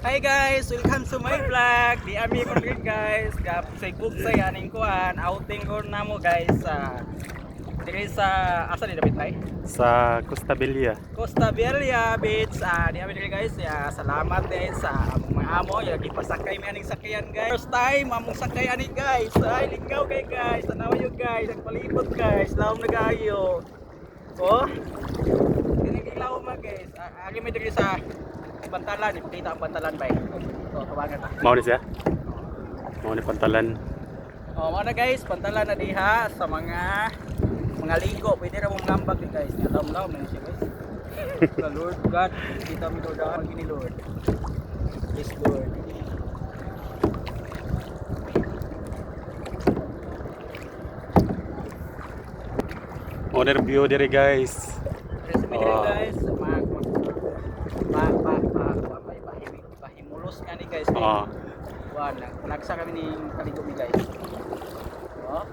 Hi guys, welcome to my vlog. Di ami ko rin guys. Say cook say aning kuan. Outing ko na mo guys sa diri sa asa ni David tay? Sa Costa Bella. Costa Bella Beach. Di ami diri guys. Salamat din sa among mga amo yung gipasakay mi aning sakyan guys. First time among sakay ani guys. Ay lingaw kay guys. Tanaw yo guys, nagpalibot guys. Lawom na kayo. Oh. Kinikilaw ma guys. Ari mi diri sa Pantalan, ipakita ang pantalan ba? So, tawagan na. Mau ni siya? Mau ni pantalan. Mao na guys, pantalan na diha sa mga ligo. Pwede ra mong ngambag din guys. Nataw-law man siya guys. Sa Lord God, kita mi daan gini Lord. Yes Lord. Mau ni review diri guys. Guys, pahimulos nga ni guys. Wala, nagsa kami ni kaligo mi guys. Oh.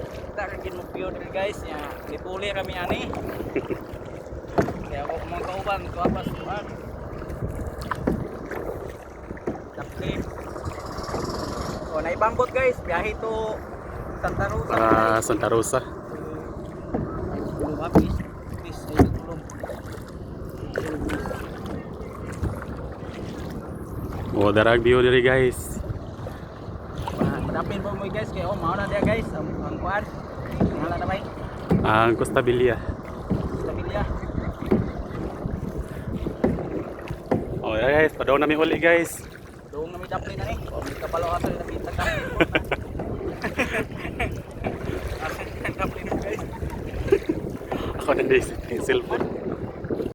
Kita kagin mo view diri guys ya. Dipuli kami ani. Kaya ako mga kauban ko apas kuan. Tapos oh, naibangkot guys, biyahe to Santa Rosa. Santa Rosa. Oh, darag view diri guys. Madapin po mo guys kaya mao na dia guys ang kuan. Ngala na bay? Ang Costa Bella. Costa Bella. Oh, yeah, guys, padaw na mi uli guys. Doong na mi daplin ani. O mi kabalo ato na kita ka. Daplin guys. Ako na di cellphone.